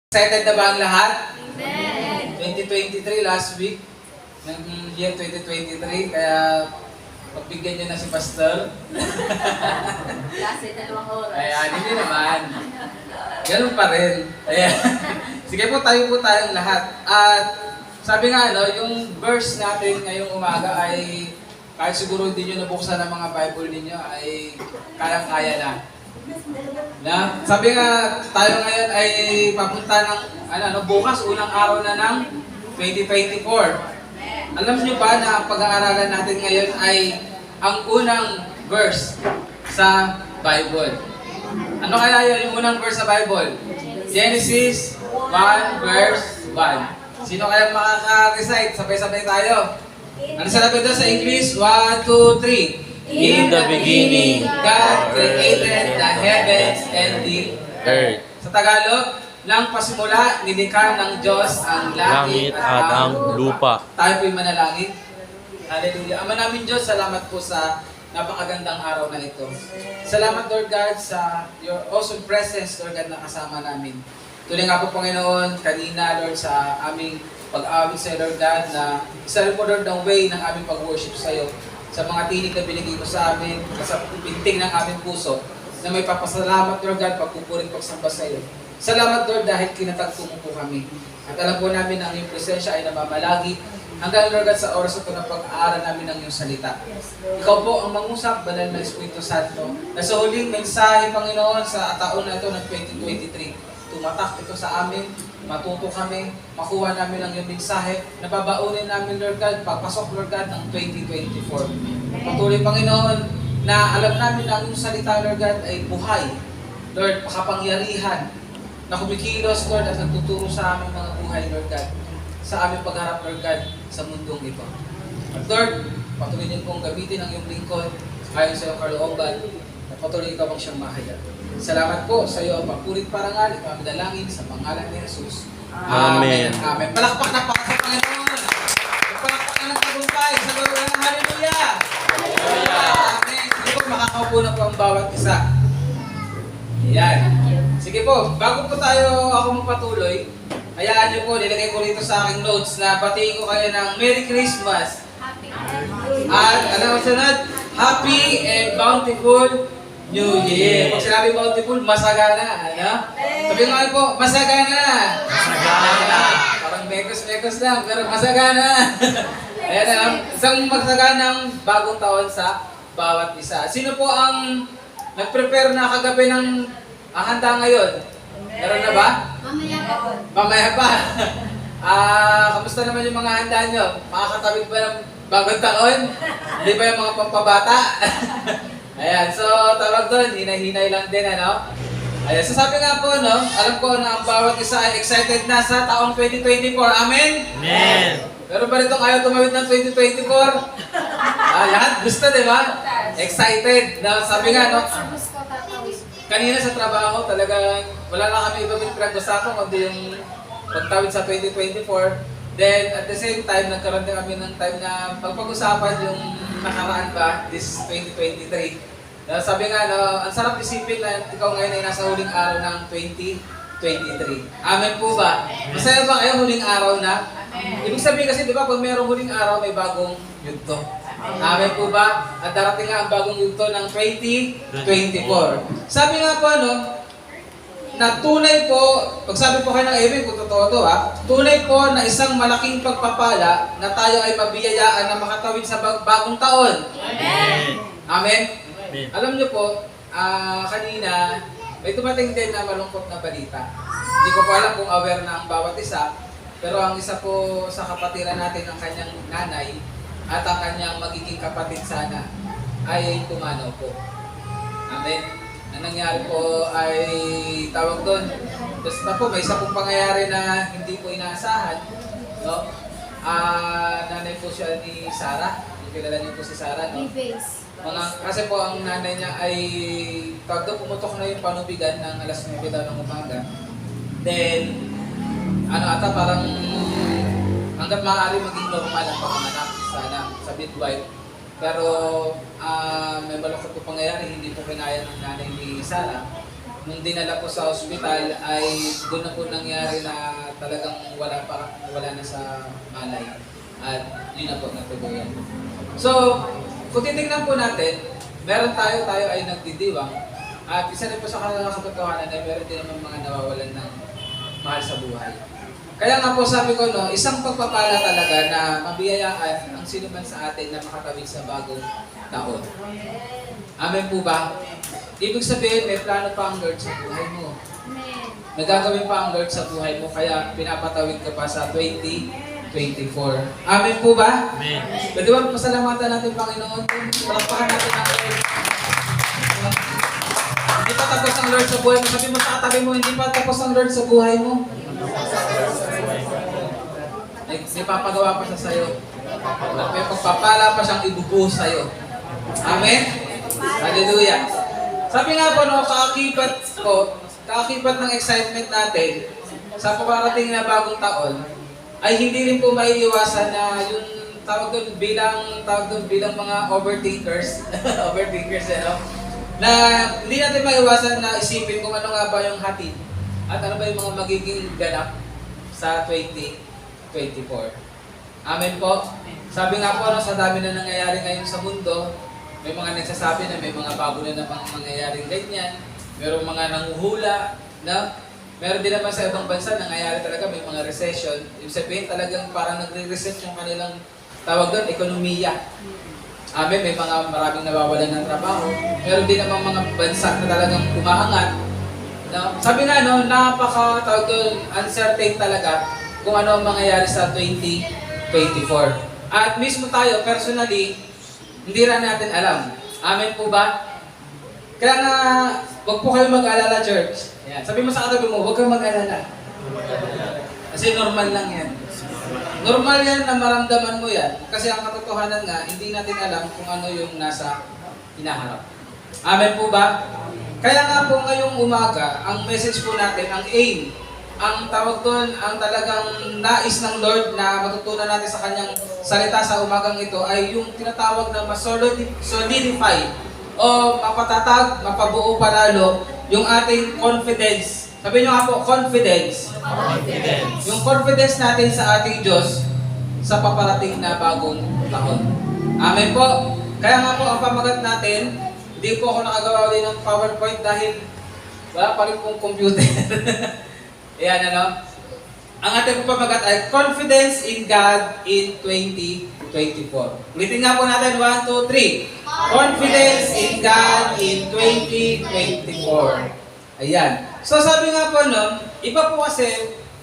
Excited na ba ang lahat? Amen. 2023 last week ng year 2023 kaya pagbigyan niyo na si Pastor. Kasi 2 oras. Ayan, hindi naman. Ganun pa rin. Ayan. Sige po tayong lahat. At sabi nga, yung verse natin ngayong umaga ay kahit siguro hindi nyo nabuksan ang mga Bible ninyo ay kayang-kaya na. Na, sabi nga, tayo ngayon ay papunta ng bukas, unang araw na ng 2024. Alam niyo ba na ang pag-aaralan natin ngayon ay ang unang verse sa Bible? Ano kaya yun, yung unang verse sa Bible? Genesis 1 verse 1. Sino kaya makaka-recite? Sabay-sabay tayo. Ano sabi doon sa English? 1, 2, 3. In the beginning, God created the heavens and the earth, sa Tagalog, nang pasimula, nilikha ng Diyos ang langit langit at ang lupa. Tayo po'y manalangin. Hallelujah. Ama namin Diyos, salamat po sa napakagandang araw na ito. Salamat Lord God sa your awesome presence, Lord God, na kasama namin. Tuloy nga po Panginoon, kanina Lord sa aming pag-awit sa iyo Lord God, na isa rin po Lord ng way ng aming pag-worship sa iyo. Sa mga tinig na binigay mo sa amin, sa pinting ng aming puso, na may papasalamat, Lord God, pagpupurit pagsamba sa iyo. Salamat, Lord, dahil kinatagpo mo po kami. At alam po namin na ang iyong presensya ay namamalagi hanggang, Lord God, sa oras ito na pag-aaral namin ng iyong salita. Ikaw po ang mangusap, banal na Espiritu Santo, na sa huling mensahe, Panginoon, sa taon na ito ng 2023, tumatak ito sa amin, matuto kami, makuha namin ang iyong mensahe, nababaunin namin, Lord God, papasok, Lord God, ng 2024. Patuloy, Panginoon, na alam namin na ang iyong salita, Lord God, ay buhay. Lord, makapangyarihan, na kumikilos, Lord, at nagtuturo sa aming mga buhay, Lord God, sa aming pagharap, Lord God, sa mundong ito. At Lord, patuloy niyo pong gamitin ang iyong lingkod, ayon sa iyong kalooban, at patuloy ikaw ang siyang mahayag. Salamat po sa iyo, papurit parangal, ito ang dalangin sa pangalan ni Jesus. Amen. Amen. Palakpak na sa Panginoon. Palakpak na ng tagumpay sa Lord. Hallelujah. Amen. Sige po, makakaupo na po ang bawat isa. Ayan. Sige po, bago po ako magpatuloy, hayaan niyo po, nilagay ko rito sa aking notes na batiin ko kayo ng Merry Christmas. At ano ang sunod? Happy and bountiful New Year. Pag sinabi bountiful, masagana. Ano? Sabi nga po, masagana. Masagana. Parang mekos-mekos lang, pero masagana. Ayan na, isang magsaganang bagong taon sa bawat isa. Sino po ang nag-prepare na kagabi ng handa ngayon? Meron na ba? Mamaya pa. Kamusta naman yung mga handa nyo? Makakatawid ba ng bagong taon? Hindi ba yung mga pampabata? Ayan, so tawag doon, hinay-hinay lang din, ano? Ayan, so sabi nga po, alam ko na ang bawat isa ay excited na sa taong 2024. Amen? Amen. Pero ba ritong ayaw tumawid ng 2024? Lahat gusto, di ba? Excited. Na, sabi nga, kanina sa trabaho, talagang wala na kami ibang pinag-usapan kundi yung pagtawid sa 2024. Then, at the same time, nagkaroon din kami ng time na pagpag-usapan yung nakaraan ba, this 2023. Sabi nga, ang sarap isipin na ikaw ngayon ay nasa huling araw ng 2023. Amen po ba? Masaya ba kayo huling araw na? Ibig sabihin kasi, di ba, pag mayroong huling araw, may bagong yugto. Amen po ba? At darating nga ang bagong yugto ng 2024. Sabi nga po, na tunay po, pag sabi po kayo ng amen, kung totoo to tunay po na isang malaking pagpapala na tayo ay mabiyayaan na makatawid sa bagong taon. Amen. Amen? Amen. Alam niyo po, kanina, may dumating din na malungkot na balita. Hindi ko po alam kung aware na ang bawat isa, pero ang isa po sa kapatiran natin, ang kanyang nanay, at ang kanyang magiging kapatid sana, ay tumanaw po. Amen? Ang nangyari po ay tawag doon. Basta po, may isa pong pangyayari na hindi po inaasahan. No? Nanay po siya ni Sarah. Kilala niyo po si Sarah, no? Kasi po ang nanay niya ay tawag doon, pumutok na yung panubigan ng alas 9 daw ng umaga. Then, parang hanggang maaari maging normal ang panganak sana sa midwife. Pero may malungkot po pangyayari, hindi po kinaya ng nanay ni Sarah. nung dinala po sa ospital ay doon na po nangyari na talagang wala na sa malay. At yun na po natuluyan. So, kung titignan po natin, meron tayo ay nagdidiwang. At isa rin po sa katotohanan ay meron din naman mga nawawalan ng mahal sa buhay. Kaya nga po sabi ko, no, isang pagpapala talaga na mabiyayaan ang sino man sa atin na makatawid sa bagong taon. Amen po ba? Ibig sabihin, may plano pa ang Lord sa buhay mo. Amen. May gagawin pa ang Lord sa buhay mo, kaya pinapatawid ka pa sa 2024. Amen po ba? Amen. Pwede ba pasalamatan natin, Panginoon? Palakpakan natin ang Lord. Hindi pa tapos ang Lord sa buhay mo. Sabi mo sa katabi mo, hindi pa tapos ang Lord sa buhay mo. May papagawa pa siya sa'yo. May pagpapala pa siyang ibubuhos sa'yo. Amen? Hallelujah. Sabi nga po, no, kaakibat ng excitement natin sa paparating na bagong taon, ay hindi rin po maiiwasan na yung tawag doon bilang mga overthinkers, na hindi natin maiiwasan na isipin kung ano nga ba yung hatid at ano ba yung mga magiging ganap sa 2024. Amen po. Sabi nga po, no, sa dami na nangyayari ngayon sa mundo, may mga nagsasabi na may mga bago na namang mangyayaring ganyan, mayroong mga nanguhula, na meron din naman sa ibang bansa nangyayari talaga, may mga recession. Ibig sabihin talagang parang nagre-reset yung kanilang tawag doon, ekonomiya. Amen, may mga maraming nawawalan ng trabaho. Meron din naman mga bansa na talagang umaangat. No? Sabi nga, no, tawag doon, uncertain talaga kung ano ang mangyayari sa 2024. At mismo tayo, personally, hindi rin natin alam. Amen po ba? Kaya nga, huwag po kayo mag-alala, church. Ayan. Sabi mo sa katabi mo, huwag kang mag-alala. Kasi normal lang yan. Normal yan na maramdaman mo yan. Kasi ang katotohanan nga, hindi natin alam kung ano yung nasa hinaharap. Amen po ba? Kaya nga po ngayong umaga, ang message po natin, ang aim, ang tawag doon, ang talagang nais ng Lord na matutunan natin sa kanyang salita sa umagang ito ay yung tinatawag na solidify o mapatatag, mapabuo palalo yung ating confidence. Sabi nyo nga po, confidence. Confidence. Yung confidence natin sa ating Diyos sa paparating na bagong taon. Amen po. Kaya nga po ang pamagat natin, hindi po ako nakagawa ulit ng PowerPoint dahil wala pa rin pong computer. Ayan, ano? Ang ating pamagat ay Confidence in God in 2024. Ulitin nga po natin, 1, 2, 3. Confidence in God in 2024. Ayan. So sabi nga po, no, iba po kasi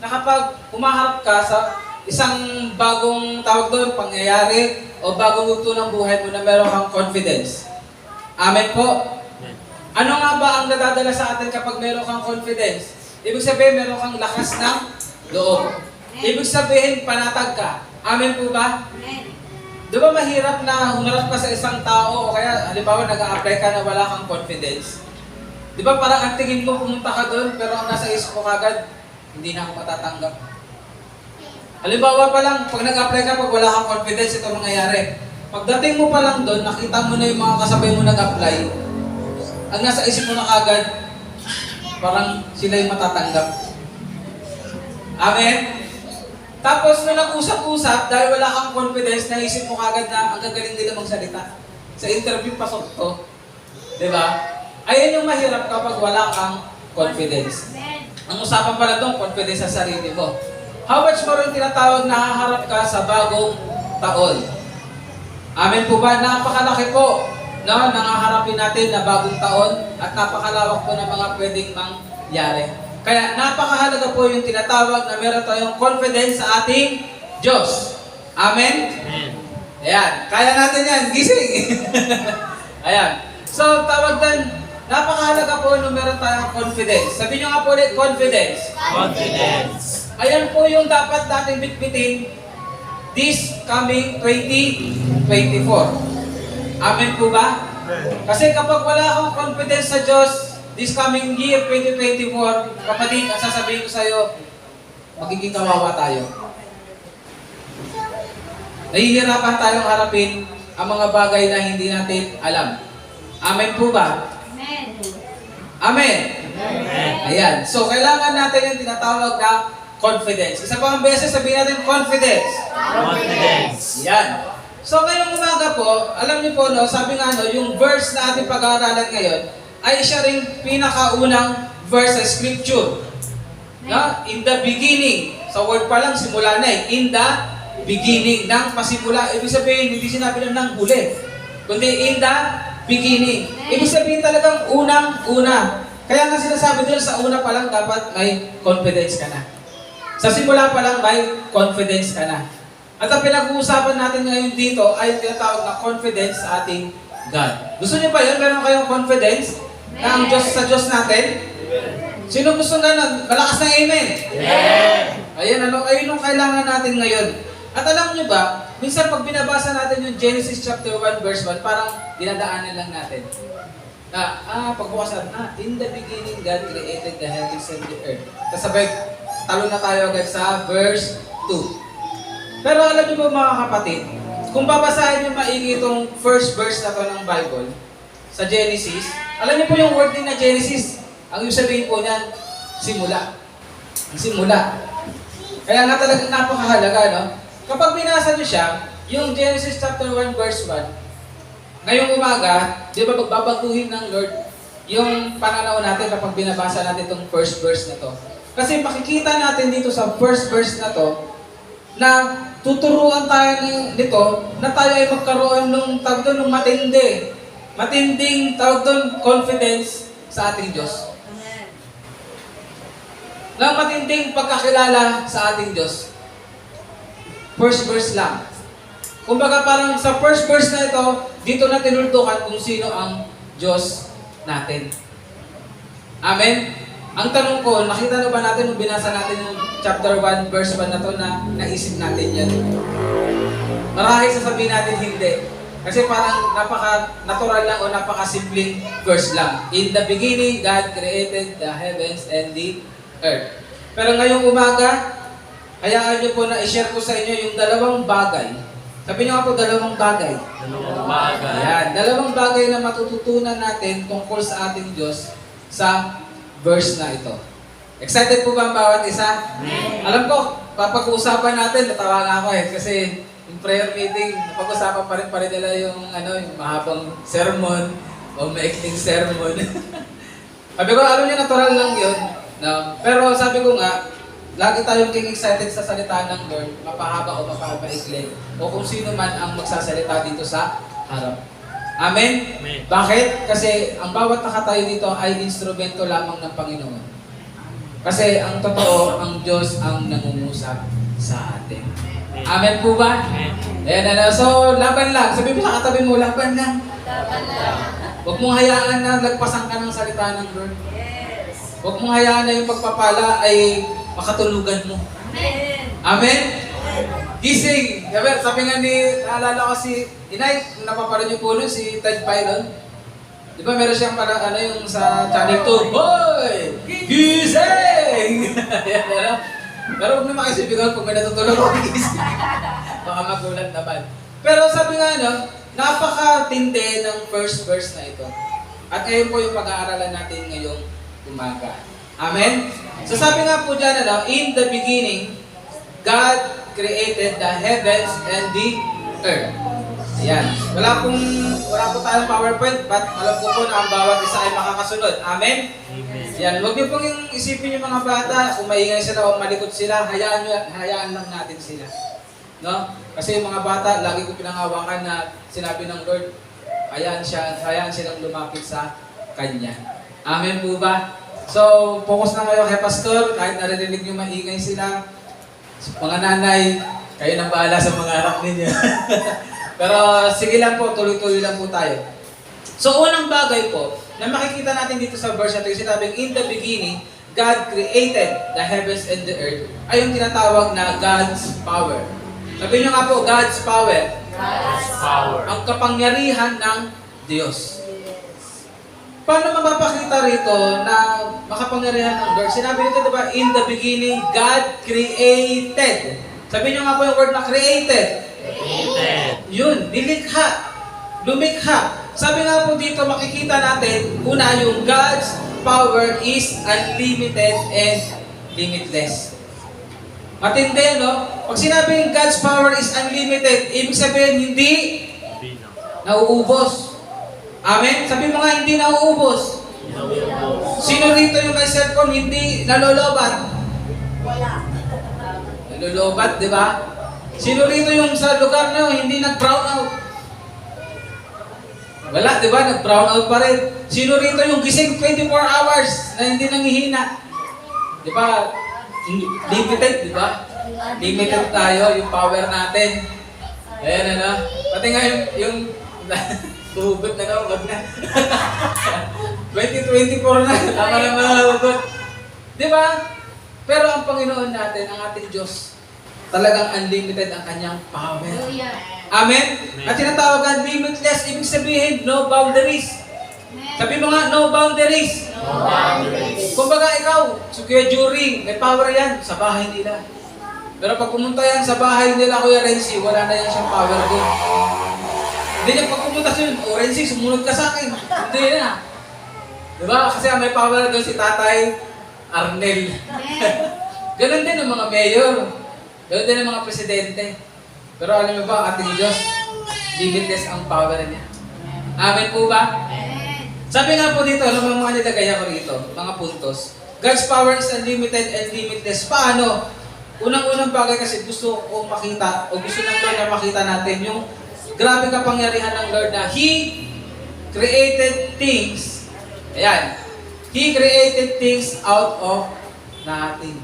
na kapag umaharap ka sa isang bagong tawag doon, pangyayari o bagong yugto ng buhay mo na meron kang confidence. Amen po. Ano nga ba ang nadadala sa atin kapag meron kang confidence? Ibig sabihin, meron kang lakas ng loob. Ibig sabihin, panatag ka. Amen po ba? Amen. Di ba mahirap na humarap ka sa isang tao o kaya halimbawa nag-a-apply ka na wala kang confidence? Di ba parang ang tingin mo pumunta ka doon pero ang nasa isip mo kagad, hindi na ako matatanggap. Halimbawa pa lang, pag nag-apply ka, pag wala kang confidence, ito mangyayari. Pagdating mo pa lang doon, nakita mo na yung mga kasabay mo nag-apply, ang nasa isip mo na kagad, parang sila yung matatanggap. Amen? Tapos nung nag-usap-usap, dahil wala kang confidence, naisip mo kagad na ang gagaling nila magsalita. Sa interview, pasok to. Diba? Ayan yung mahirap kapag wala kang confidence. Amen. Ang usapan pala doon, confidence sa sarili mo. How much more yung tinatawag na haharap ka sa bagong taon? Amen po ba? Napakalaki po, no, nangaharapin natin na bagong taon at napakalawak po ng mga pwedeng mangyari. Kaya napakahalaga po yung tinatawag na meron tayong confidence sa ating Diyos. Amen? Amen. Ayan, kaya natin yan, gising. Ayan. So, tawag doon, napakahalaga po nung meron tayong confidence. Sabi nyo nga po ulit, confidence. Confidence. Ayan po yung dapat natin bitbitin this coming 2024. Amen po ba? Kasi kapag wala kang confidence sa Diyos, this coming year 2024, kapatid, ang sasabihin ko sa'yo, magiging kawawa tayo. Nahihirapan tayong harapin ang mga bagay na hindi natin alam. Amen po ba? Amen. Amen. Ayan. So, kailangan natin yung tinatawag na confidence. Isa pa ang beses, sabihin natin confidence. Confidence. Yan. So, ngayong umaga po, alam niyo po, no, sabi nga, no, yung verse na ating pag-aaralan ngayon ay siya ring pinakaunang verse sa Scripture. No? In the beginning. Sa word pa lang, simula na eh. In the beginning. Nang pasimula. Ibig sabihin, hindi sinabi lang ng huli. Kundi in the beginning. Ibig sabihin talagang unang-una. Kaya nga sinasabi doon sa una pa lang, dapat may confidence ka na. Sa simula pa lang, may confidence ka na. At ang pinag-uusapan natin ngayon dito ay tinatawag na confidence sa ating God. Gusto niyo ba yun? Meron kayong confidence na ang Diyos sa Diyos natin? Sino gusto ganun? Malakas na amen! Ayan, ayun ang kailangan natin ngayon. At alam niyo ba, minsan pag binabasa natin yung Genesis chapter 1 verse 1, parang dinadaanan lang natin. Pagbukas natin, in the beginning God created the heavens and the earth. Tapos sabay, talo na tayo agad sa verse 2. Pero alam niyo ba mga kapatid, kung babasahin niyo maigi itong first verse na to ng Bible, sa Genesis, alam niyo po yung word din na Genesis, ang ibig sabihin po niyan, simula. Ang simula. Kaya nga talagang napakahalaga, no? Kapag binasa niyo siya, yung Genesis chapter 1 verse 1, ngayong umaga, di ba magbabaguhin ng Lord yung pananaw natin kapag binabasa natin itong first verse na to. Kasi makikita natin dito sa first verse na to, na tuturuan tayo nito na tayo ay magkaroon ng tawag doon ng matinding tawag doon confidence sa ating Diyos. Ng matinding pagkakilala sa ating Diyos. First verse lang. Kumbaga parang sa first verse na ito, dito na tinuldukan kung sino ang Diyos natin. Amen? Ang tanong ko, nakita na ba natin nung binasa natin yung chapter 1 verse 1 na to na naisip natin yan? Marahil sasabihin natin hindi. Kasi parang napaka-natural lang o napaka-simpleng verse lang. In the beginning, God created the heavens and the earth. Pero ngayong umaga, hayaan niyo po na i-share ko sa inyo yung dalawang bagay. Sabi niyo nga po, dalawang bagay. Dalawang bagay. Ayan, dalawang bagay na matututunan natin tungkol sa ating Diyos sa verse na ito. Excited po ba ang bawat isa? Alam ko, papag-uusapan natin, natawa nga ako kasi yung prayer meeting, napag-usapan pa rin nila yung mahabang sermon o maikling sermon. Sabi ko, alam niyo, natural lang yun. No? Pero sabi ko nga, lagi tayong excited sa salita ng Lord, mapahaba o mapapaikli, o kung sino man ang magsasalita dito sa harap. Amen? Amen. Bakit? Kasi ang bawat nakatayo dito ay instrumento lamang ng Panginoon. Kasi ang totoo, ang Diyos ang nangungusap sa atin. Amen po ba? Ayan, so, laban lang. Sabi mo sa katabi mo, laban lang. Huwag mong hayaan na lagpasan ka ng salita ng Lord. Huwag mong hayaan na yung pagpapala ay makatulugan mo. Amen? Gising! Sabi nga naalala ko si Inay, kung napaparoon niyo po nun, si Ted Pylon. Di ba meron siyang yung sa channel 2, Boy! Gising! Pero huwag naman kayo sibigan kung may natutulog ako gising. Baka magulat naman. Pero sabi nga, napakatindi ng first verse na ito. At ngayon po yung pag-aaralan natin ngayong umaga. Amen? So sabi nga po dyan, in the beginning, God created the heavens and the earth. Ayan. Wala po tayong PowerPoint, but alam ko po na ang bawat isa ay makakasunod. Amen? Yan. Huwag niyo pong isipin yung mga bata, kung maingay sila o malikot sila, hayaan lang natin sila. No? Kasi yung mga bata, lagi ko pinangawakan na sinabi ng Lord, hayaan silang lumapit sa Kanya. Amen po ba? So, focus na kayo kay Pastor, kahit narinig niyo maingay sila. Mga nanay, kayo nang bahala sa mga anak ninyo. Pero sige lang po, tuloy-tuloy lang po tayo. So, unang bagay po, na makikita natin dito sa verse na ito, yung sinabing, in the beginning, God created the heavens and the earth, ay yung tinatawag na God's power. Sabihin niyo nga po, God's power. God's power. Ang kapangyarihan ng Diyos. Paano mapapakita rito na makapangyarihan ng Lord? Sinabi nito, diba, in the beginning, God created. Sabihin niyo nga po yung word na created. Created. Yun, nilikha. Lumikha. Sabi nga po dito, makikita natin, una yung God's power is unlimited and limitless. Matindi, no? Pag sinabing God's power is unlimited, ibig sabihin hindi nauubos. Amen? Sabi mo nga, hindi nauubos. Sino rito yung may cellphone hindi nalolobat? Wala. Nalolobat, di ba? Sino rito yung sa lugar na hindi nag-brown out? Wala, di ba? Nag-brown out pa rin. Sino rito yung gising 24 hours na hindi nangihina? Di ba? Limited, di ba? Limited tayo, yung power natin. Ayan, ano? Pati nga yung hugot na naman, wag na. 2024 na, tama na mga hugot. Di ba? Pero ang Panginoon natin, ang ating Diyos, talagang unlimited ang kanyang power. Hallelujah. Amen? At tinatawagan limitless, ibig sabihin, no boundaries. Sabi mo nga, no boundaries. No boundaries. Kumbaga ikaw, si Kuya Jury, may power yan sa bahay nila. Pero pag pumunta yan sa bahay nila, Kuya Renzi, wala na yan siyang power doon. Hindi niya pag pumunta siya, o Renzi, sumunod ka sa akin. Hindi na. Diba? Kasi may power doon si Tatay Arnel. Ganon din ang mga mayor. Ganon din ang mga presidente. Pero alam mo ba, ang ating Diyos, limitless ang power niya. Amen po ba? Sabi nga po dito, alam mo mga nilagay ako rito, mga puntos. God's power is unlimited and limitless. Paano? Unang-unang bagay kasi gusto kong makita, o gusto ng Lord na makita natin, yung grabe kapangyarihan ng Lord na He created things. Ayan. He created things out of nothing.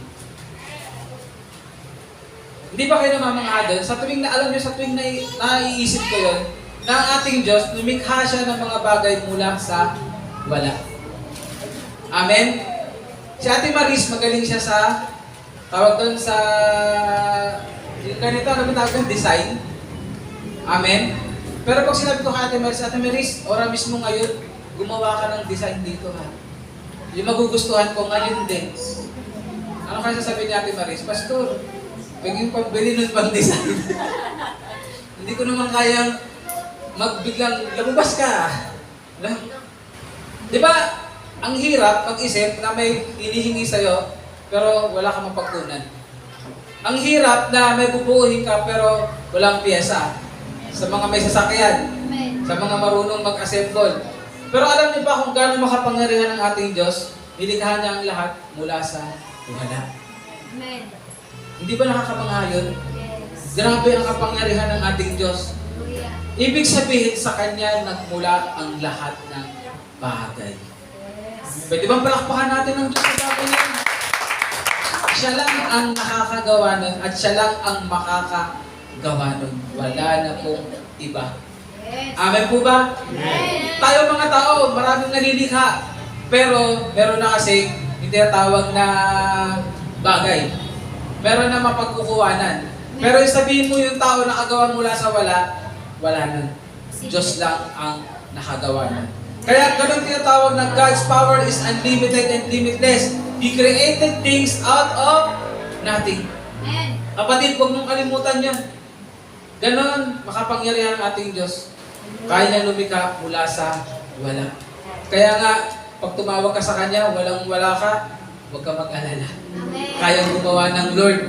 Hindi ba kayo namamangha doon? Sa tuwing na alam nyo, sa tuwing naiisip ko yun, na ang ating Diyos, lumikha siya ng mga bagay mula sa wala. Amen? Si Ate Maris, magaling siya sa, tawag doon sa, yung ganito, ano ba tawag? Design. Amen? Pero pag sinabi ko kay Ate Maris, ora mismo ngayon, gumawa ka ng design dito ha. Yung magugustuhan ko ngayon din. Ano kaya sasabihin ni Ate Maris? Pastor, pag yung pambili nun pang design. Hindi ko naman kayang magbiglang lumabas ka. Di ba, ang hirap mag-isip na may hinihingi sa'yo, pero wala kang mapagkunan. Ang hirap na may bubuuhin ka, pero walang pyesa. Sa mga may sasakyan, sa mga marunong mag-assemble. Pero alam niyo ba kung gaano makapangyarihan ng ating Diyos? Nilikha niya ang lahat mula sa wala. Amen. Hindi ba nakakapangha yun? Yes. Grabe ang kapangyarihan ng ating Diyos. Hallelujah. Ibig sabihin sa Kanya nagmula ang lahat ng bagay. Yes. Pwede bang palakpakan natin ang Diyos sa bagay niya? Siya lang ang nakakagawa nun at siya lang ang makakagawa nun. Wala na pong iba. Yes. Amen po ba? Amen. Tayo mga tao, maraming nalilikha. Pero meron na kasi yung tinatawag na bagay. Meron na mapagkukuhanan. Pero sabihin mo yung tao nakagawa mula sa wala, wala nun. Diyos lang ang nakagawa nun. Kaya ganun tinatawag na God's power is unlimited and limitless. He created things out of nothing. Amen. Kapatid, huwag mong kalimutan yan. Ganon, makapangyarihan ang ating Diyos. Kaya niya lumikha mula sa wala. Kaya nga, pag tumawag ka sa Kanya, walang-wala ka, huwag ka mag-alala. Amen. Kayang gumawa ng Lord.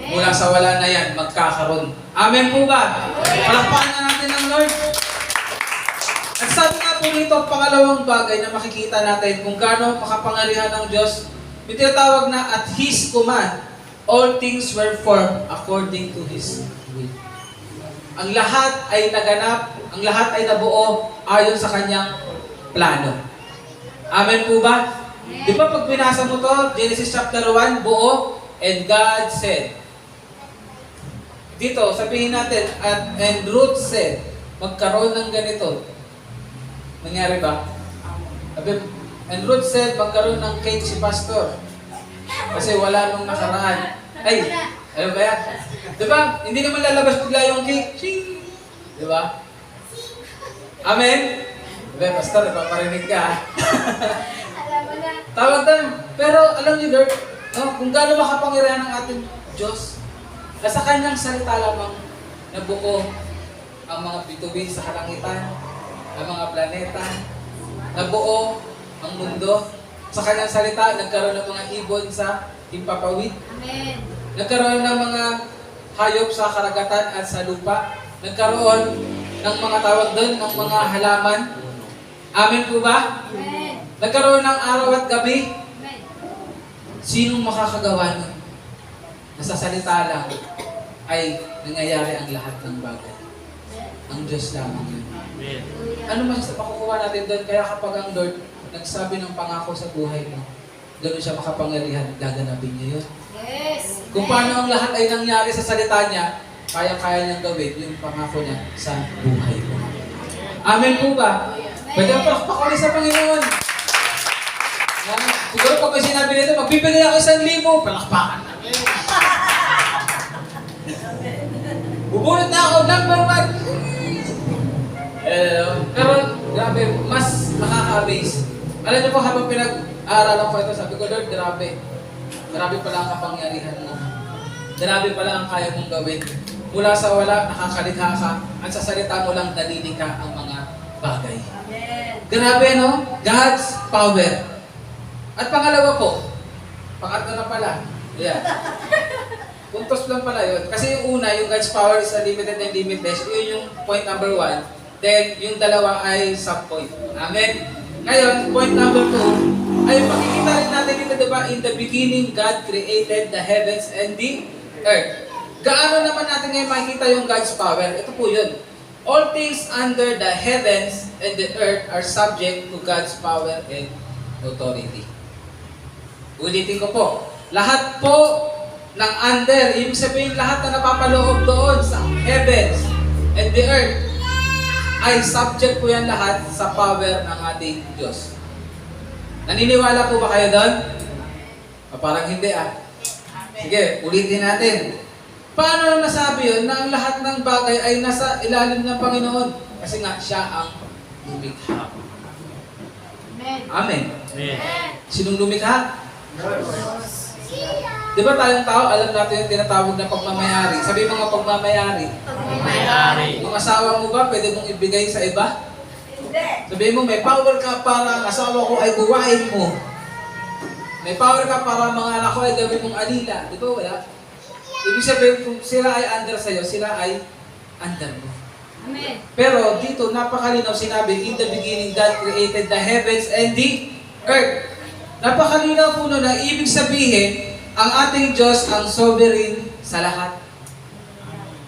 Mula sa wala na yan, magkakaroon. Amen po ba? Palakpakan na natin ng Lord. At sabi nga po dito, pangalawang bagay na makikita natin kung gaano makapangyarihan ng Diyos, may tinatawag na at His command, all things were formed according to His will. Ang lahat ay naganap, ang lahat ay nabuo ayon sa Kanyang plano. Amen po ba? Di ba pag binasa mo to, Genesis chapter 1, buo, and God said. Dito, sabihin natin, and Ruth said, magkaroon ng ganito. Nangyari ba? And Ruth said, magkaroon ng cake si pastor. Kasi wala nung nakaraan. Ay, alam ba yan? Diba? Hindi naman lalabas bigla yung cake. Ching! Diba? Amen? Diba, pastor, napaparinig ka. Alam mo na. Tawag doon. Pero alam niyo, Lord, kung gaano makapangyarihan ng ating Diyos, na sa Kanyang salita lamang nabuo ang mga bituin sa kalangitan, ang mga planeta, nabuo ang mundo, sa kanyang salita, nagkaroon ng mga ibon sa himpapawid, Amen. nagkaroon ng mga hayop sa karagatan at sa lupa, nagkaroon ng mga tawag doon, ng mga halaman. Amen po ba? Amen. Nagkaroon ng araw at gabi. Amen. Sinong makakagawa nun? Nasa salita lang ay nangyayari ang lahat ng bagay. Ang Diyos lamang yun. Amen. Ano man sa makukuha natin doon? Kaya kapag ang Lord nagsabi ng pangako sa buhay mo, gano'n siya makapangyarihan, gaganapin niya yun. Yes. Kung paano ang lahat ay nangyari sa salita niya, kaya-kaya niyang gawin yung pangako niya sa buhay mo. Amen po ba? Pwede ang palakpak ulit sa Panginoon. Siguro pag may sinabi nito, magbibigay ako 1,000, palakpakan namin. Bubunot na ako, number 1. Pero grabe, mas nakaka-amaze. Alam niyo po, habang pinag-aaralan ko ito, sabi ko, Lord, grabe. Grabe pala ang kapangyarihan mo. Grabe pala ang kaya mong gawin. Mula sa wala, nakakalikha ka. At sa salita mo lang, nalilikha ang mga bagay. Amen. Grabe, no? God's power. At pangalawa po, pangatlo na pala. Yeah. Puntos lang pala yun. Kasi yung una, yung God's power is unlimited and limitless. Yun yung point number 1. Then, yung dalawa ay sub-point. Amen? Ngayon, point number 2, ay makikita rin natin dito, diba? In the beginning, God created the heavens and the earth. Gaano naman natin ngayon makikita yung God's power? Ito po yun. All things under the heavens and the earth are subject to God's power and authority. Ulitin ko po. Lahat po ng under, ibig sabihin lahat na napapaloob doon sa heavens and the earth, ay subject po yan lahat sa power ng ating Diyos. Naniniwala po ba kayo doon? O parang hindi Sige, ulitin natin. Paano nasabi yun na ang lahat ng bagay ay nasa ilalim ng Panginoon? Kasi nga, siya ang lumikha. Amen. Amen. Amen. Sinong lumikha? Di ba tayong tao, alam natin yung tinatawag na pagmamayari. Sabi mga pagmamayari. May-ari. Yung asawa mo ba, pwede mong ibigay sa iba? Hindi. Sabihin mo, may power ka para ang asawa ko ay buwain mo. May power ka para mga anak ko ay gawin mong alila. Di ba wala? Ibig sabihin, kung sila ay under sa'yo, sila ay under mo. Amen. Pero dito, napakalinaw sinabi, in the beginning, God created the heavens and the earth. Napakalinaw po na ibig sabihin, ang ating Diyos ang sovereign sa lahat.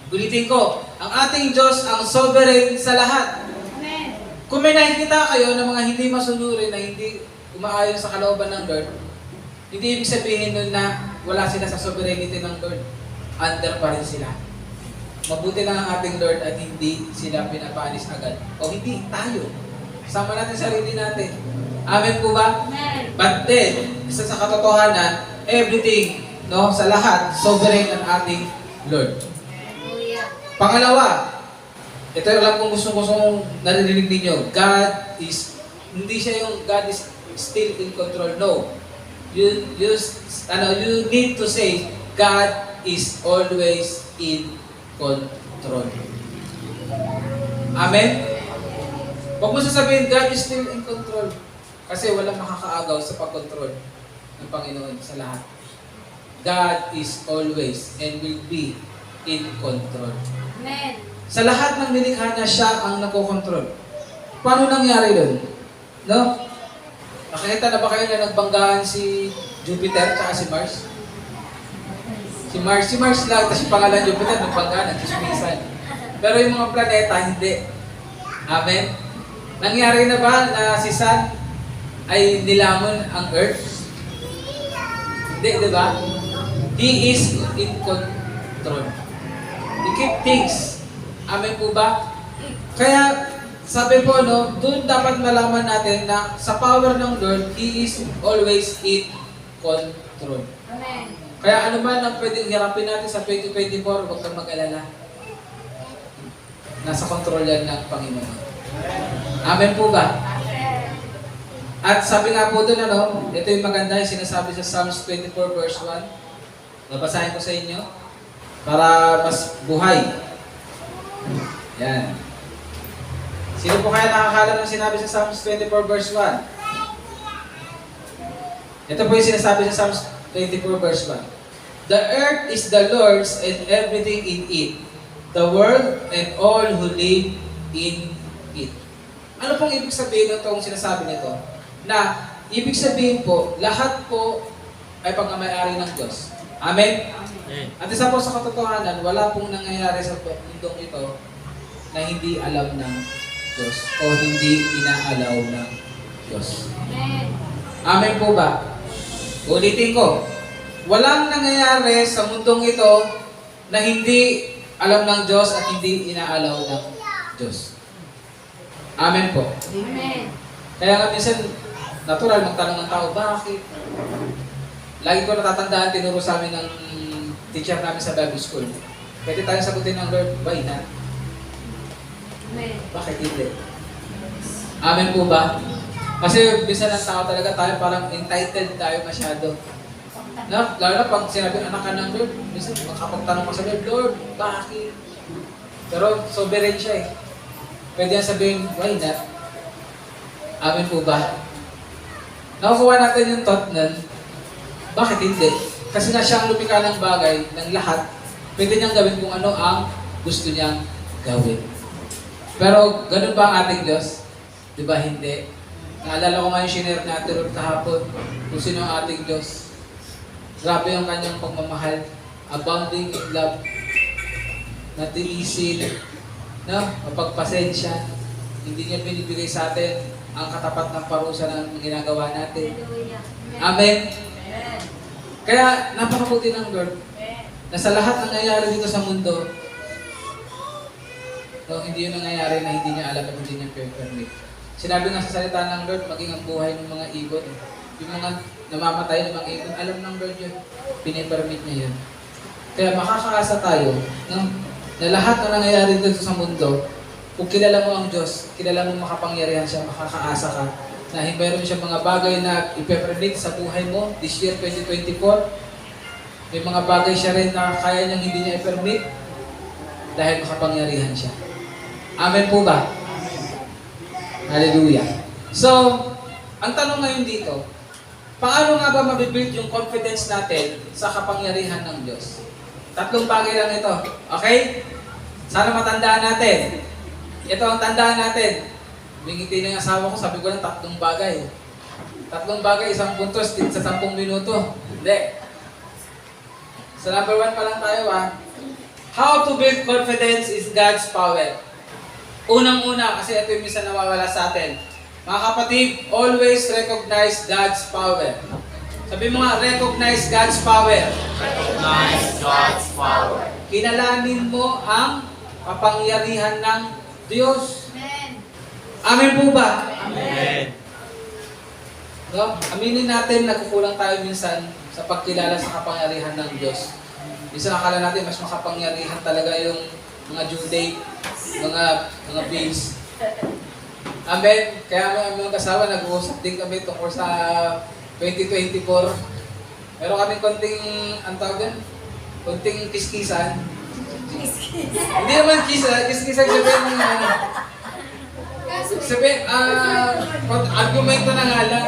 Ulitin ko, ang ating Diyos ang sovereign sa lahat. Amen. Kung may nakikita kayo ng mga hindi masunurin na hindi umaayon sa kalooban ng Lord, hindi ibig sabihin nun na wala sila sa sovereignty ng Lord. Under pa rin sila. Mabuti lang ang ating Lord at hindi sila pinapaalis agad. O hindi, tayo. Sama natin sarili natin. Amen po ba? Amen. But then, isa sa katotohanan, everything, no, sa lahat, sovereign ang ating Lord. Hallelujah. Pangalawa, ito lang kung gusto narinig ninyo, God is, hindi siya yung God is still in control. No. You need to say, God is always in control. Amen? Huwag mo sasabihin, God is still in control. Kasi walang makakaagaw sa pag-control ng Panginoon sa lahat. God is always and will be in control. Amen. Sa lahat ng nilikha niya, siya ang nakokontrol. Paano nangyari doon? No? Nakita na ba kayo na nagbanggaan si Jupiter at si Mars? Si Mars lang, tapos yung pangalan Jupiter, nagbanggaan, nagkismisan. Pero yung mga planeta, hindi. Amen? Nangyari na ba na si Sun ay nilamon ang Earth? Hindi, di ba? He is in control. He keep things. Amen po ba? Kaya, sabi po, no, doon dapat malaman natin na sa power ng Lord, He is always in control. Amen. Kaya ano man ang pwedeng hirapin natin sa 2024, huwag kang mag-alala. Nasa control yan ng Panginoon. Amen po ba? At sabi nga po doon, ano, ito yung maganda yung sinasabi sa Psalms 24 verse 1. Babasahin ko sa inyo para mas buhay. Yan. Sino po kaya nakakala ng sinabi sa Psalms 24 verse 1? Ito po yung sinasabi sa Psalms 24 verse 1. The earth is the Lord's and everything in it, the world and all who live in it. Ano pong ibig sabihin itong sinasabi nito? Na ibig sabihin po, lahat po ay pagmamayari ng Diyos. Amen? Amen. At isa po sa katotohanan, wala pong nangyayari sa mundong ito na hindi alam ng Diyos o hindi inaalaw ng Diyos. Amen. Amen po ba? Ulitin ko. Walang nangyayari sa mundong ito na hindi alam ng Diyos at hindi inaalaw ng Diyos. Amen po. Amen. Kaya nga minsan, natural magtanong ng tao, bakit? Lagi ko natatandaan, tinuro sa amin ng teacher namin sa Bible School. Pwede tayong sagutin ng Lord, why not? Amen. Bakit hindi? Amen po ba? Kasi minsan ang tao talaga tayo parang entitled tayo masyado. No? Lalo na pag sinabi anak ka ng Lord, minsan makapagtanong ka sa Lord, Lord, bakit? Pero sovereign siya eh. Pwede yan sabihin, why not? Amen po ba? Nakukuha natin yung thought nun, bakit hindi? Kasi nga siya ang lumikha ng bagay, ng lahat, pwede niyang gawin kung ano ang gusto niyang gawin. Pero ganun ba ang ating Diyos? Di ba hindi? Naalala ko nga yung shinare natin ron kahapon kung sino ang ating Diyos. Grabe ang kanyang pagmamahal, abounding in love, natiisin, no? Mapagpasensya. Hindi niya binibigay sa atin ang katapat ng parusa ng ginagawa natin. Hallelujah. Amen? Amen. Kaya napakabuti ng Lord na sa lahat ng nangyayari dito sa mundo, no, hindi yun nangyayari na hindi niya alam at hindi niya permit. Sinabi nga sa salita ng Lord, maging ang buhay ng mga ibon. Yung mga namamatay ng mga ibon, alam ng Lord yun. Pinipermit niya yun. Kaya makakaasa tayo na lahat na nangyayari dito sa mundo, kung kilala mo ang Diyos, kilala mo makapangyarihan siya, makakaasa ka na mayroon siya mga bagay na ipepredict sa buhay mo this year 2024. May mga bagay siya rin na kaya niyang hindi niya i-permit dahil makapangyarihan siya. Amen po ba? Hallelujah. So, ang tanong ngayon dito, paano nga ba mabibuild yung confidence natin sa kapangyarihan ng Diyos? Tatlong bagay lang ito. Okay? Sana matandaan natin. Ito ang tandaan natin. Bingiti na yung asawa ko, sabi ko lang tatlong bagay. Tatlong bagay, isang puntos, sa 10 minuto. Hindi. Sa number 1 pa lang tayo How to build confidence is God's power. Unang-una, kasi ito yung minsan nawawala sa atin. Mga kapatid, always recognize God's power. Sabi mo nga, recognize God's power. Recognize God's power. Kilalanin mo ang kapangyarihan ng Diyos. Amen. Amen po ba? Amen. No? Aminin natin, nagkukulang tayo minsan sa pagkilala sa kapangyarihan ng Diyos. Minsan akala natin mas makapangyarihan talaga yung mga due date, mga bills. Amen. Kaya mga kasawa, nag-uusap din kami tungkol sa 2024. Meron kaming konting, ang tawag yan? Konting kiskisan. Hindi naman kiskisan sabihin ng sabihin, argumento na nga lang.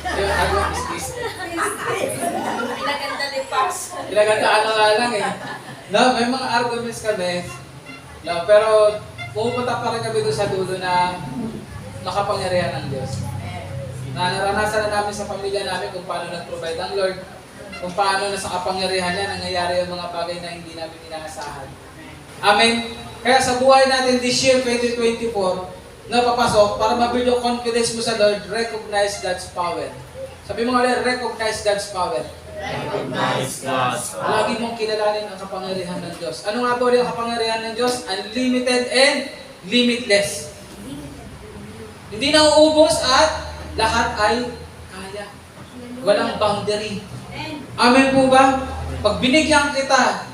Yung kiskis. Pinaganda ni Pax. Pinagandaan na nga lang eh. No, may mga arguments kami. No, pero pupunta pa rin kami doon sa dulo na nakapangyarihan ng Diyos. Na naranasan na namin sa pamilya namin kung paano nag-provide ang Lord, kung paano na sa kapangyarihan niya nangyayari yung mga bagay na hindi namin inaasahan. Amen? Kaya sa buhay natin this year, 2024, na papasok, para mabuild yung confidence mo sa Lord, recognize God's power. Sabi mo nga, recognize God's power. Recognize God's power. Lagi mong kilalanin ang kapangyarihan ng Diyos. Ano nga po yung kapangyarihan ng Diyos? Unlimited and limitless. Hindi na uubos at lahat ay kaya. Walang boundary. Amen po ba? Pag binigyan kita,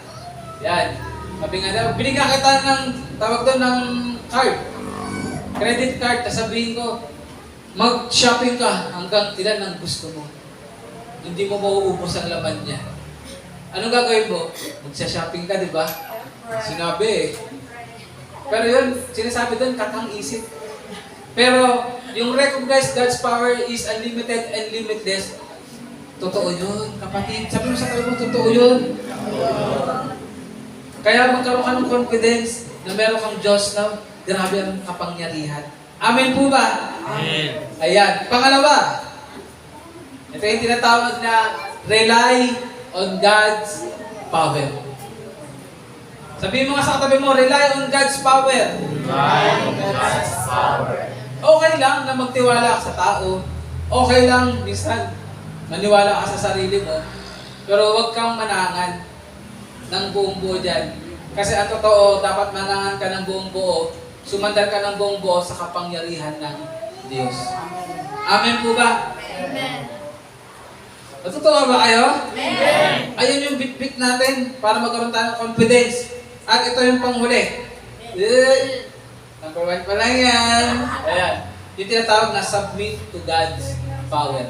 yan, sabi nga daw, binigyan kita ng, tawag doon ng card, credit card, sasabihin ko, mag-shopping ka hanggang ilan ang gusto mo. Hindi mo mauubos ang laman niya. Anong gagawin mo? Magsa-shopping ka, di ba? Sinabi eh. Pero yun, sinasabi doon, katang isip. Pero yung recognize God's power is unlimited and limitless, Totoo yun, kapatid. Sabi mo sa tabi mo, totoo yun. Kaya magkaroon ka ng confidence na meron kang Diyos na grabe ang kapangyarihan. Amen po ba? Amen. Ayan. Pangalawa, ito yung tinatawag na rely on God's power. Sabihin mo nga sa katabi mo, rely on God's power. Rely on God's power. Okay lang na magtiwala ka sa tao. Okay lang, minsan, maniwala ka sa sarili mo. Pero huwag kang manangan ng buong buo dyan. Kasi ang totoo, dapat manangan ka ng buong buo. Sumandal ka ng buong buo sa kapangyarihan ng Diyos. Amen po ba? Amen. Totoo ba kayo? Amen. Ayun yung bit natin para magkaroon tayo ng confidence. At ito yung panghuli. Number 1 pa lang yan. Ayan. Yung tinatawag na submit to God's power.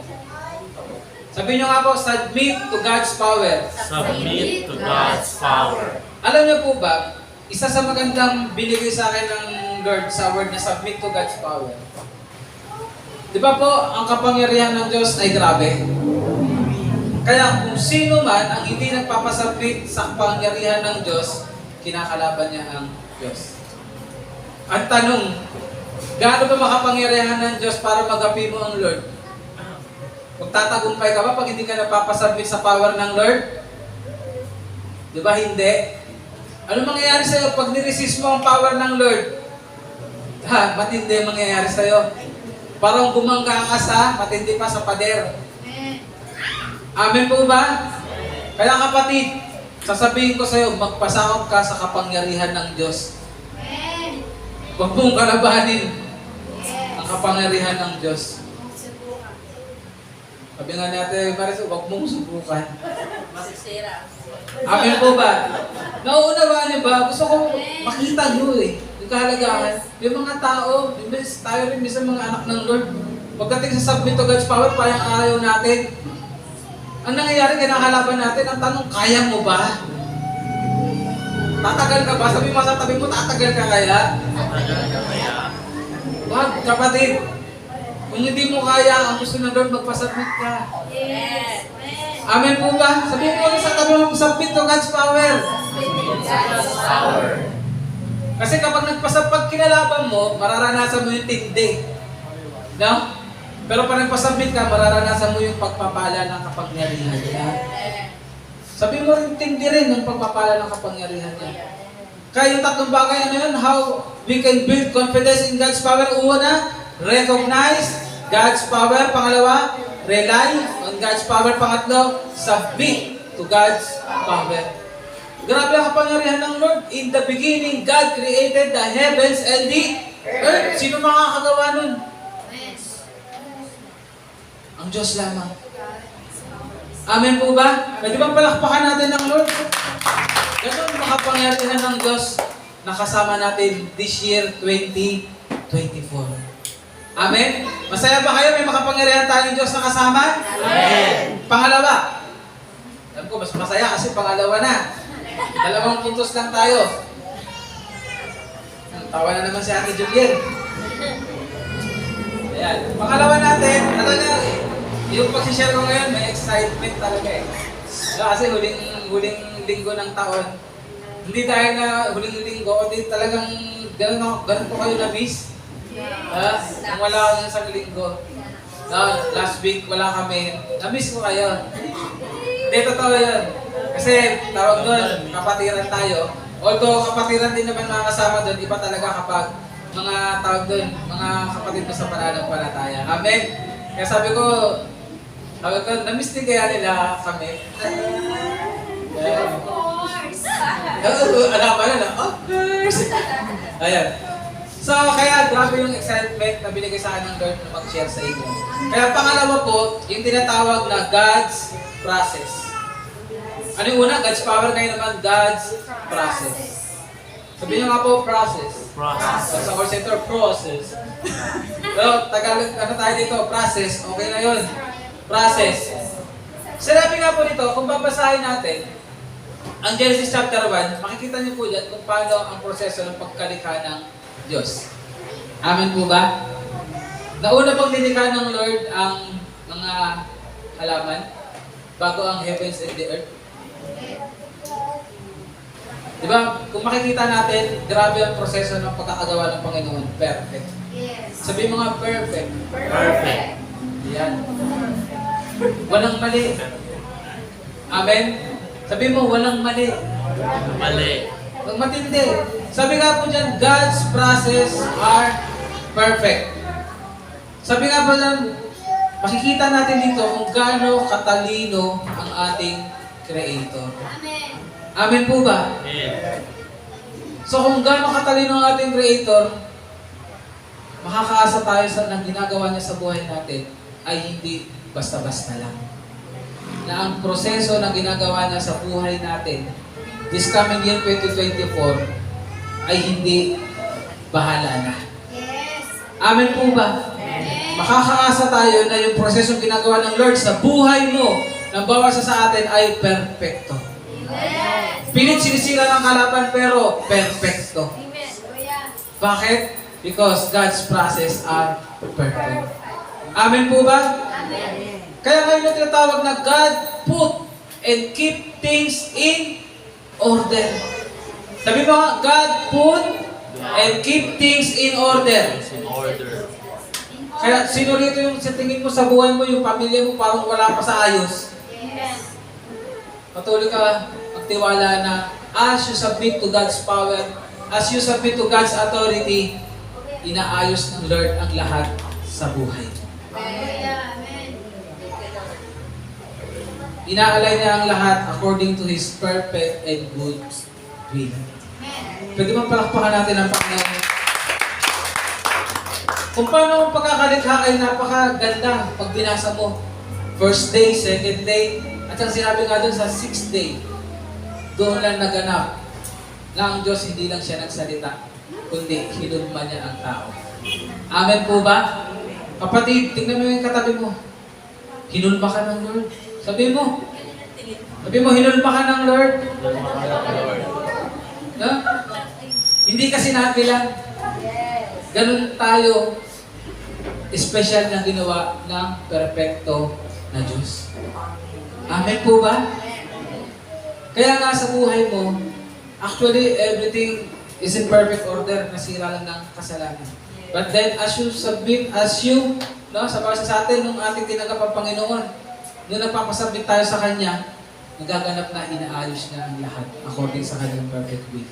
Sabihin nyo nga po, submit to God's power. Submit to God's power. Alam niyo po ba, isa sa magandang binigay sa akin ng Lord sa word na submit to God's power. Di ba po, ang kapangyarihan ng Diyos ay grabe. Kaya kung sino man ang hindi nagpapasubmit sa kapangyarihan ng Diyos, kinakalaban niya ang Diyos. Ang tanong, gaano ba makapangyarihan ng Diyos para magapi mo ang Lord? Magtatagumpay ka ba pag hindi ka napapasubmit sa power ng Lord? Di ba hindi? Ano mangyayari sa'yo pag niresist mo ang power ng Lord? Ha, matindi ang mangyayari sa'yo. Parang bumangga ka sa, matindi pa sa pader. Amen po ba? Kaya kapatid, sasabihin ko sa'yo, magpasakop ka sa kapangyarihan ng Diyos. Huwag mong kalabanin ang kapangyarihan ng Diyos. Sabi nga natin, Maris, huwag mong subukan. Masisira. Amen po ba? Nauunawaan niyo ba? Gusto ko makita niyo eh. Yung kahalagahan. Yung mga tao, tayo rin minsan mga anak ng Lord. Pagdating sa submit to God's power, parang ayaw natin. Ang nangyayari, kinakalaban natin, ang tanong, kaya mo ba? Tatagal ka ba? Sabi mo sa tabi mo, tatagal ka kaya? Wag, kapatid. Kung hindi mo kaya, ang gusto ng Lord, magpasubmit ka. Yes. Amen po ba? Sabihin mo sa tabi mo, submit to God's power. God's power. Kasi kapag pag kinalaban mo, mararanasan mo yung tindi. No? Pero pag nagpasubmit ka, mararanasan mo yung pagpapala ng kapangyarihan niya. Sabi mo rin, tindi rin ng pagpapala ng kapangyarihan niya. Kaya yung tatlong bagay, ano yun? How we can build confidence in God's power. Una, recognize God's power. Pangalawa, rely on God's power. Pangatlo, submit to God's power. Grabe ang kapangyarihan ng Lord. In the beginning, God created the heavens and the earth. Sino makakagawa nun? Ang Diyos lamang. Amen po ba? Pwede bang palakpakan natin ng Lord? Ganun makapangyarihan ng Diyos na kasama natin this year 2024. Amen? Masaya ba kayo? May makapangyarihan tayong Diyos na kasama? Amen. Pangalawa. Alam ko, mas masaya kasi pangalawa na. 2 puntos lang tayo. Tawa na naman si Ate Juliet. Ayan. Pangalawa natin, ano na, yung pag-share ko ngayon, may excitement talaga eh. Kasi huling linggo ng taon, hindi dahil na huling linggo, hindi talagang ganun po kayo na-miss. Kung wala ako ng isang linggo, last week wala kami, na-miss ko kayo. Hindi, totoo yun. Kasi tawag doon, kapatiran tayo. Although kapatiran din naman mga kasama doon, iba talaga kapag mga tawag doon, mga kapatid mo sa pananampalataya. Amen? Kaya sabi ko, tawag doon, na-miss din kaya nila kami. Of course. Alam ba na, of course. Ayan. So, kaya grabe yung excitement na binigay sa akin ng Lord na mag-share sa inyo. Kaya pangalawa po, yung tinatawag na God's process. Ano yung una? God's power, ngayon naman God's process. Sabihin nyo nga po, process. Process. Sa call center, process. Pero, Tagalog, ano tayo dito? Process. Okay na yun. Process. Sinabi nga po dito, kung babasahin natin, ang Genesis chapter 1, makikita niyo po dyan kung paano ang proseso ng pagkalikha ng Diyos. Amen po ba? Nauna pang nilikha ng Lord ang mga halaman. bago ang heavens and the earth? Diba? Kung makikita natin, grabe ang proseso ng pagkakagawa ng Panginoon. Perfect. Sabi mo nga, perfect. Perfect. Yan. Walang mali. Amen? Sabi mo, walang mali. Mali. Ang matindi. Sabi nga po dyan, God's process are perfect. Sabi nga po dyan, makikita natin dito kung gaano katalino ang ating Creator. Amen po ba? Amen. So kung gaano katalino ang ating Creator, makakaasa tayo sa nang ginagawa niya sa buhay natin ay hindi basta-basta lang. Na ang proseso na ginagawa niya sa buhay natin this coming year 2024 ay hindi bahala na. Amen po ba? Makakaasa tayo na yung prosesong ginagawa ng Lord sa buhay mo ng bawat isa sa atin ay perfecto. Pilit sinisira ng kalaban pero perfecto. Bakit? Because God's process are perfect. Amen po ba? Kaya ngayon na tinatawag na God put and keep things in order. Sabi mo nga, God put and keep things in order. It's in order. Kaya sino rito yung sa tingin mo sa buhay mo, yung pamilya mo parang wala pa sa ayos? Patuloy ka magtiwala na as you submit to God's power, as you submit to God's authority, inaayos ng Lord ang lahat sa buhay. Inaalay niya ang lahat according to His perfect and good will. Pwede bang palakpakan natin ang Panginoon? Kung paano ang pagkakalikha ay napakaganda pag binasa mo. First day, second day, at ang sinabi nga doon sa sixth day, doon lang naganap na ang Diyos hindi lang siya nagsalita, kundi hinulma niya ang tao. Amen po ba? Kapatid, tingnan mo yung katabi mo. Hinulma ka ng Lord. Sabi mo, hinulma ka ng Lord. No? Hindi kasi natin lang. Ganun tayo, special na ginawa ng perfecto na Diyos. Amen po ba? Kaya nga sa buhay mo, actually everything is in perfect order, nasira lang ng kasalanan. But then as you submit, sa bawat sa atin, nung ating tinanggap ang Panginoon, nung nagpapasubmit tayo sa Kanya, nagaganap na inaayos niya ang lahat according sa Kanyang perfect will.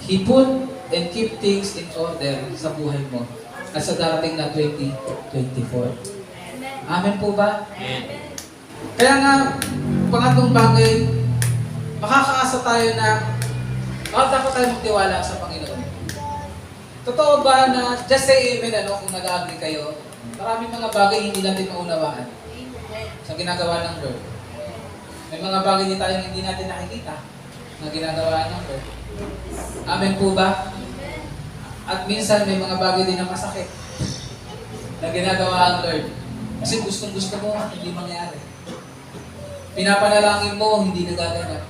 He put and keep things in order sa buhay mo at sa darating na 2024. Amen po ba? Amen. Kaya nga, pangatlong bagay, makakaasa tayo na dapat tayo magtiwala sa Panginoon. Totoo ba na, just say amen kung nag-agree kayo, maraming mga bagay hindi natin maunawaan sa ginagawa ng Lord. May mga bagay din tayong hindi natin nakikita na ginagawa ng Lord. Amen po ba? At minsan may mga bagay din na masakit na ginagawa ang Lord. Kasi gustong-gusto mo, hindi mangyari. Pinapanalangin mo, hindi nagaganap.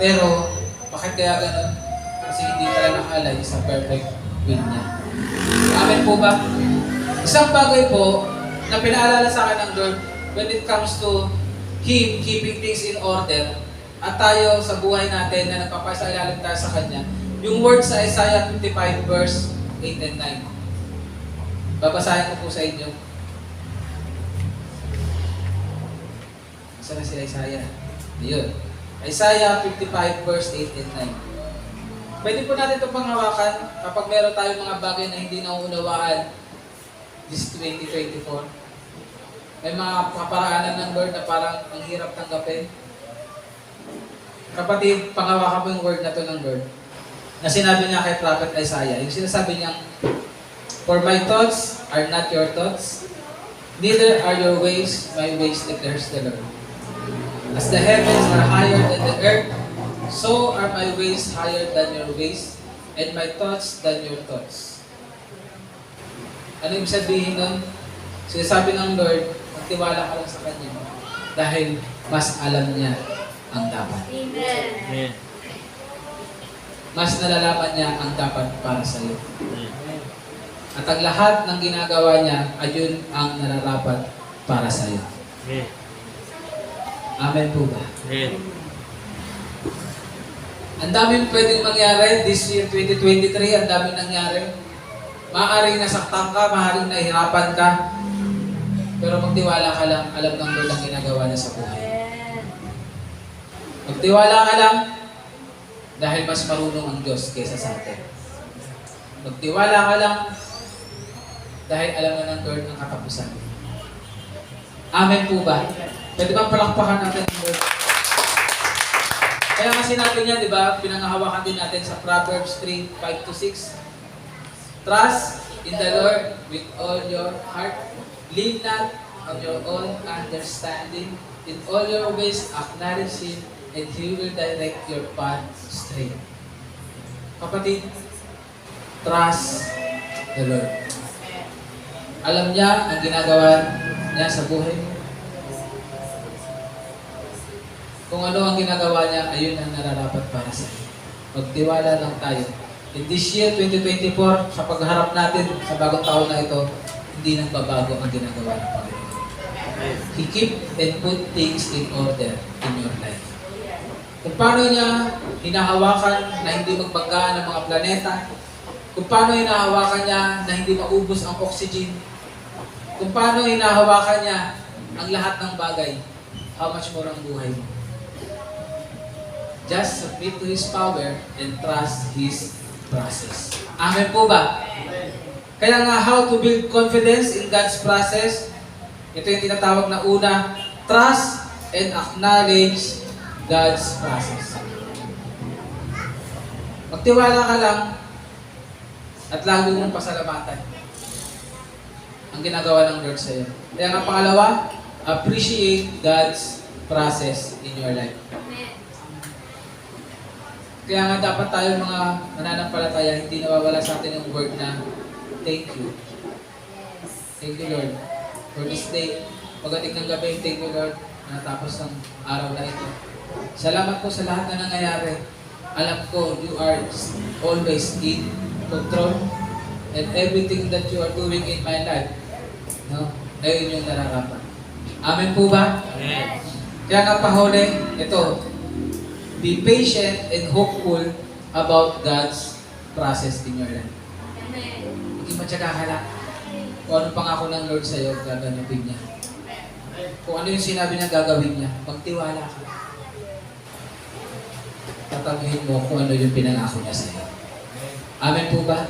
Pero, bakit kaya ganun? Kasi hindi tayo nakalay sa perfect will niya. Amen po ba? Isang bagay po na pinaalala sa akin ng Lord when it comes to Him keeping things in order at tayo sa buhay natin na nagpapasailalim tayo sa Kanya, yung word sa Isaiah 55 verse 8 and 9. Babasahin ko po sa inyo. Saan na si Isaiah? Ayun. Isaiah 55 verse 8 and 9. Pwede po natin ito panghawakan kapag meron tayong mga bagay na hindi nauunawaan this 2024. May mga kaparaanan ng Lord na parang ang hirap tanggapin. Kapatid, panghawakan mo yung word na to ng Lord na sinabi niya kay Prophet Isaiah. Yung sinasabi niya, for my thoughts are not your thoughts, neither are your ways my ways, declares the Lord. As the heavens are higher than the earth, so are my ways higher than your ways, and my thoughts than your thoughts. Ano yung sabihin nun? Sinasabi ng Lord, magtiwala ka lang sa Kanya dahil mas alam niya ang dapat. Amen. Mas nalalaman niya ang dapat para sa iyo. Amen. At ang lahat ng ginagawa niya, ayun ang nararapat para sa iyo. Amen. Amen po ba? Amen. Ang daming pwedeng mangyari this year 2023, ang daming nangyari. Maaaring nasaktan ka, maaaring nahihirapan ka. Pero magtiwala ka lang, alam ng Lord ang ginagawa niya sa buhay. Magtiwala ka lang dahil mas marunong ang Diyos kaysa sa atin. Magtiwala ka lang dahil alam na ng Lord ang katapusan. Amen po ba? Pwede bang palakpakan natin ang Lord? Kaya nga sinabi niya, di ba, pinangahawakan din natin sa Proverbs 3:5-6. Trust in the Lord with all your heart. Lean not on your own understanding. In all your ways acknowledge Him, and He will direct your path straight. Kapatid, trust the Lord. Alam niya ang ginagawa niya sa buhay mo. Kung ano ang ginagawa niya, ayun ang nararapat para sa iyo. Magtiwala lang tayo. In this year, 2024, sa pagharap natin sa bagong taon na ito, hindi nagbabago ang ginagawa ng Panginoon. He keep and put things in order in your life. Kung paano niya hinahawakan na hindi magbaga ng mga planeta, kung paano hinahawakan niya na hindi maubos ang oxygen, kung paano hinahawakan niya ang lahat ng bagay, how much more ang buhay mo. Just submit to His power and trust His process. Amen po ba? Kaya nga, how to build confidence in God's process? Ito yung tinatawag na una, trust and acknowledge God's process. Magtiwala ka lang at lagi mong pasalamatan ang ginagawa ng Lord sa iyo. Kaya nga pangalawa, appreciate God's process in your life. Kaya nga dapat tayo mga mananampalataya, hindi nawawala sa atin yung word na thank you. Thank you, Lord, for this day. Pagdating ng gabi, thank you, Lord, na natapos ng araw na ito. Salamat po sa lahat na nangyayari. Alam ko, you are always in control and everything that you are doing in my life, no, ayun yung nararapat. Amen po ba? Amen. Kaya nga pahuli, ito, be patient and hopeful about God's process in your life. Hindi matyaga ka lang. Kung ano pangako ng Lord sa'yo, gaganapin niya. Kung ano yung sinabi niya, gagawin niya. Magtiwala ka. Tataguhin mo kung ano yung pinangako niya sa'yo. Amen po ba?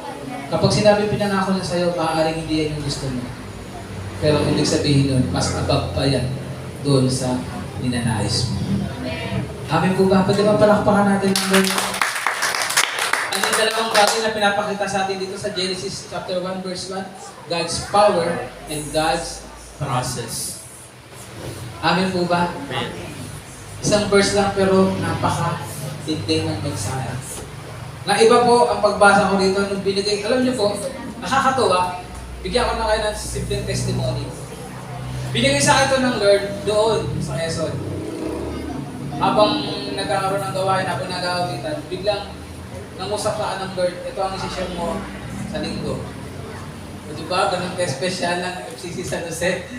Kapag sinabi pinangako niya sa'yo, maaaring hindi yan yung gusto mo. Pero ibig sabihin nun, mas above pa yan doon sa ninanais mo. Amen po ba? Pwede ba palakpakan natin ang Lord? Ano yung dalawang bagay na pinapakita sa atin dito sa Genesis chapter 1 verse 1? God's power and God's process. Amen po ba? Amen. Isang verse lang pero napaka-tindi ng mensahe. Na iba po ang pagbasa ko dito nung binigay. Alam niyo po, nakakatuwa. Bigyan ko na kayo ng simpleng testimony. Binigay sa akin ito ng Lord doon sa Quezon. Habang nagkakaroon ng gawain, habang nag-aawitan, biglang nangusap ka ng Lord, ito ang isi-share mo sa linggo. O diba, ganun ka-special ng FCC San Jose.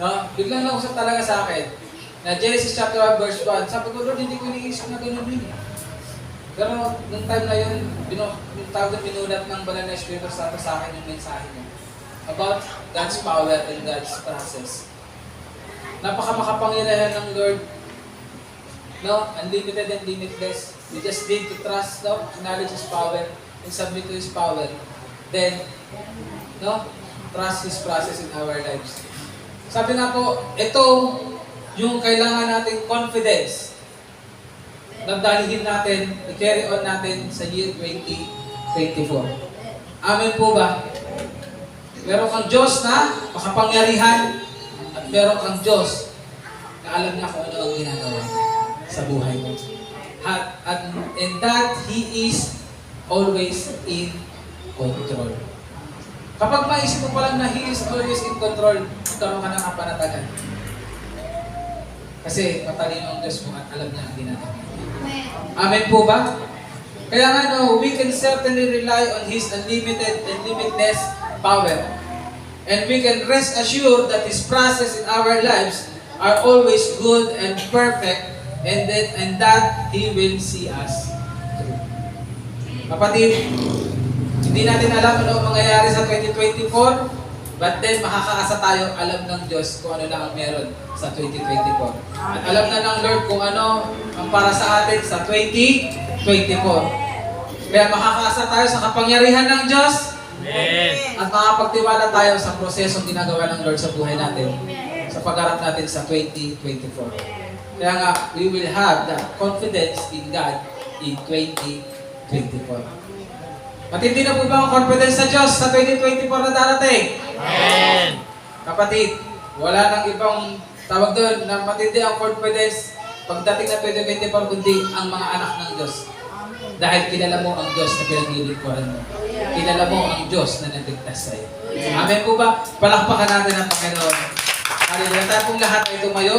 No? Biglang nangusap talaga sa akin na Genesis chapter 1 verse 1. Sabi ko, Lord, hindi ko iniisip na ganun yun. Pero nung time na yun, yung tawag na binulat ng Banal na Espiritu sa akin yung mensahe niya about God's power and God's process. Napakamakapangyarihan ng Lord. No, unlimited and limitless. We just need to trust, no, acknowledge His power, and submit to His power. Then, no, trust His process in our lives. Sabi nga po, ito yung kailangan nating confidence na dalihin natin, i-carry on natin sa year 2024. Amen po ba? Meron kang Diyos na makapangyarihan at meron kang Diyos na alam niya kung ano ang ginagawa niya sa buhay mo. And that He is always in control. Kapag maisip mo pa lang na He is always in control, magkaroon ka ng kapanatagan. Kasi matalino ang Diyos mo at alam niya ang ginagawa niya. Amen po ba? Kaya nga no, we can certainly rely on His unlimited and limitless power. And we can rest assured that His process in our lives are always good and perfect, and that He will see us through. Kapatid, hindi natin alam ano ang mangyayari sa 2024, but then makakaasa tayo, alam ng Diyos kung ano lang ang meron sa 2024. At alam na ng Lord kung ano ang para sa atin sa 2024. Kaya makakaasa tayo sa kapangyarihan ng Diyos Amen. at makapagtiwala tayo sa prosesong ginagawa ng Lord sa buhay natin, sa pagharap natin sa 2024. Kaya nga, we will have that confidence in God in 2024. Matindi na po ba ang confidence sa Diyos sa 2024 na darating? Amen. Kapatid, wala nang ibang tawag doon na matindi ang confidence pagdating ng 2024 kundi ang mga anak ng Diyos. Dahil kilala mo ang Diyos na pinaglilingkuran mo. Kilala mo ang Diyos na nagligtas sa iyo. Amen po ba? Palakpakan natin ang Panginoon. Hallelujah. Tayo pong lahat ay tumayo.